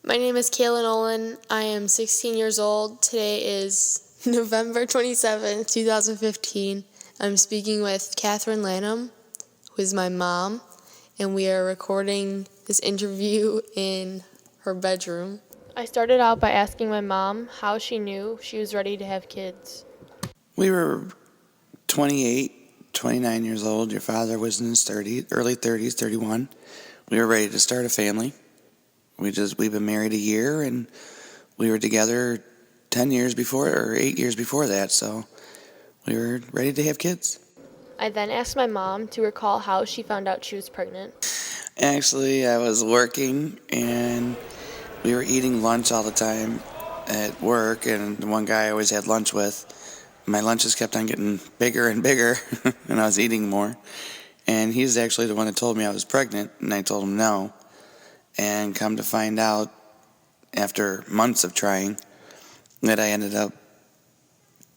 My name is Kayla Nolan. I am 16 years old. Today is November 27th, 2015. I'm speaking with Catherine Lanham, who is my mom, and we are recording this interview in her bedroom. I started out by asking my mom how she knew she was ready to have kids. We were 28, 29 years old. Your father was in his early 30s, 31. We were ready to start a family. We've been married a year, and we were together 8 years before that, so we were ready to have kids. I then asked my mom to recall how she found out she was pregnant. Actually, I was working, and we were eating lunch all the time at work, and the one guy I always had lunch with, my lunches kept on getting bigger and bigger, and I was eating more. And he's actually the one that told me I was pregnant, and I told him no. And come to find out, after months of trying, that I ended up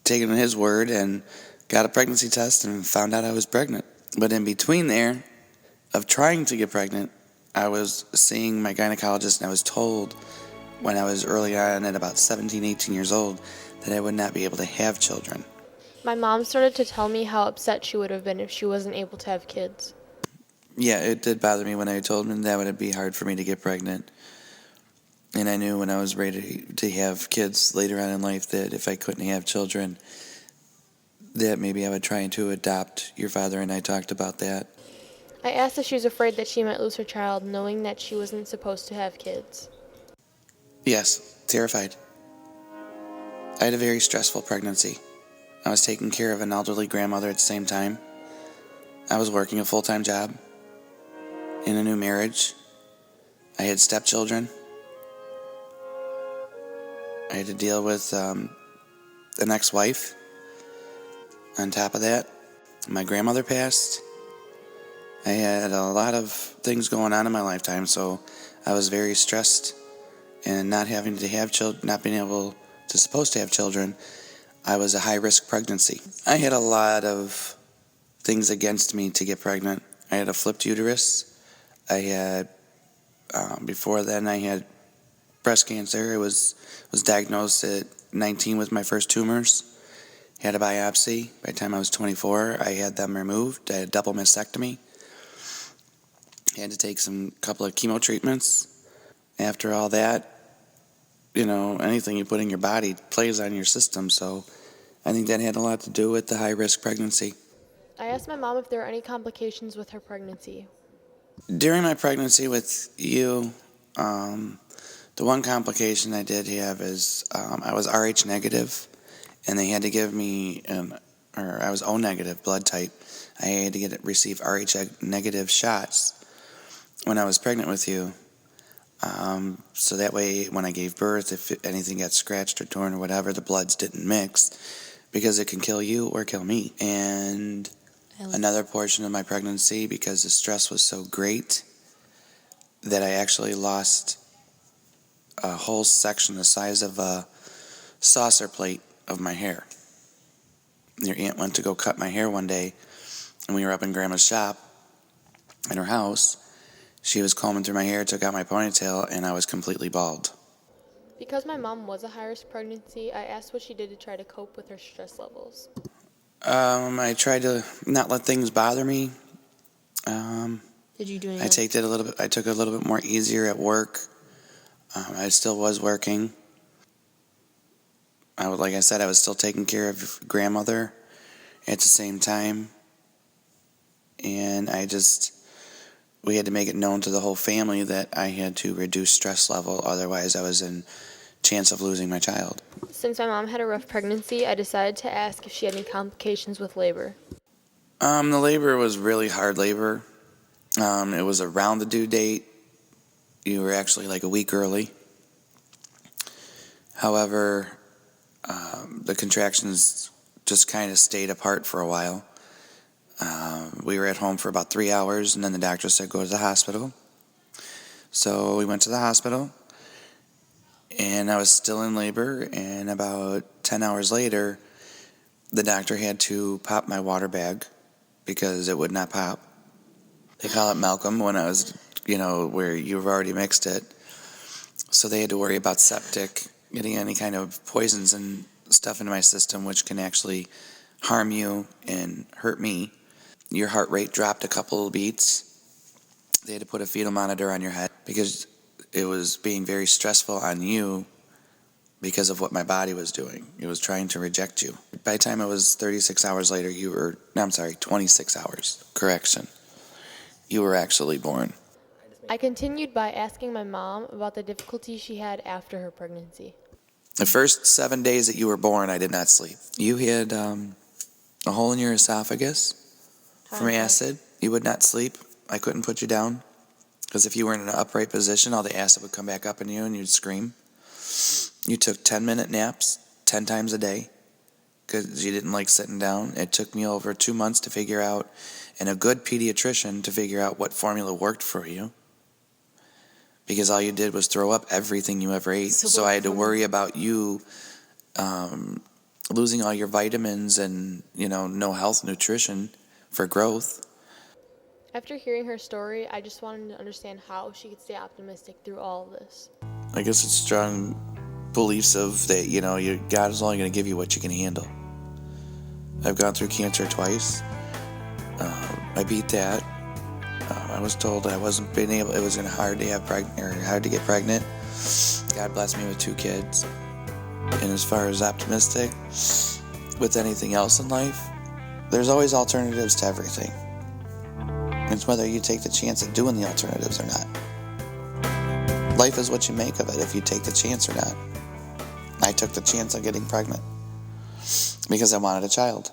taking his word and got a pregnancy test and found out I was pregnant. But in between there, of trying to get pregnant, I was seeing my gynecologist, and I was told when I was early on at about 17, 18 years old that I would not be able to have children. My mom started to tell me how upset she would have been if she wasn't able to have kids. Yeah, it did bother me when I told him that would be hard for me to get pregnant. And I knew when I was ready to have kids later on in life that if I couldn't have children, that maybe I would try to adopt. Your father and I talked about that. I asked if she was afraid that she might lose her child, knowing that she wasn't supposed to have kids. Yes, terrified. I had a very stressful pregnancy. I was taking care of an elderly grandmother at the same time. I was working a full-time job in a new marriage. I had stepchildren. I had to deal with an ex-wife. On top of that, my grandmother passed. I had a lot of things going on in my lifetime, so I was very stressed. And not having to have children, not being able to supposed to have children, I was a high-risk pregnancy. I had a lot of things against me to get pregnant. I had a flipped uterus. I had, before then, I had breast cancer. I was diagnosed at 19 with my first tumors. Had a biopsy. By the time I was 24, I had them removed. I had a double mastectomy. I had to take couple of chemo treatments. After all that, anything you put in your body plays on your system, so I think that had a lot to do with the high-risk pregnancy. I asked my mom if there were any complications with her pregnancy. During my pregnancy with you, the one complication I did have is I was Rh negative, and they had to give me, I was O negative blood type. I had to receive Rh negative shots when I was pregnant with you. So that way, when I gave birth, if anything got scratched or torn or whatever, the bloods didn't mix, because it can kill you or kill me. And another portion of my pregnancy, because the stress was so great, that I actually lost a whole section the size of a saucer plate of my hair. Your aunt went to go cut my hair one day, and we were up in Grandma's shop in her house. She was combing through my hair, took out my ponytail, and I was completely bald. Because my mom was a high-risk pregnancy, I asked what she did to try to cope with her stress levels. I tried to not let things bother me. Did you do anything? I took it a little bit more easier at work. I still was working. Like I said, I was still taking care of grandmother at the same time. And we had to make it known to the whole family that I had to reduce stress level, otherwise I was in chance of losing my child. Since my mom had a rough pregnancy, I decided to ask if she had any complications with labor. The labor was really hard labor. It was around the due date. You were actually like a week early. However, the contractions just kind of stayed apart for a while. We were at home for about 3 hours, and then the doctor said go to the hospital. So we went to the hospital, and I was still in labor, and about 10 hours later, the doctor had to pop my water bag because it would not pop. They call it Malcolm when I was, where you've already mixed it. So they had to worry about septic, getting any kind of poisons and stuff into my system, which can actually harm you and hurt me. Your heart rate dropped a couple of beats. They had to put a fetal monitor on your head because it was being very stressful on you because of what my body was doing. It was trying to reject you. By the time it was 26 hours later, 26 hours, correction. You were actually born. I continued by asking my mom about the difficulties she had after her pregnancy. The first 7 days that you were born, I did not sleep. You had a hole in your esophagus from acid. You would not sleep. I couldn't put you down because if you were in an upright position, all the acid would come back up in you and you'd scream. You took 10-minute naps 10 times a day because you didn't like sitting down. It took me over 2 months to figure out, and a good pediatrician to figure out what formula worked for you, because all you did was throw up everything you ever ate. So I had to worry about you losing all your vitamins and, no health nutrition for growth. After hearing her story, I just wanted to understand how she could stay optimistic through all of this. I guess it's strong beliefs of that, God is only going to give you what you can handle. I've gone through cancer twice. I beat that. I was told it was going to hard to get pregnant. God blessed me with 2 kids. And as far as optimistic, with anything else in life, there's always alternatives to everything. It's whether you take the chance of doing the alternatives or not. Life is what you make of it, if you take the chance or not. I took the chance of getting pregnant because I wanted a child.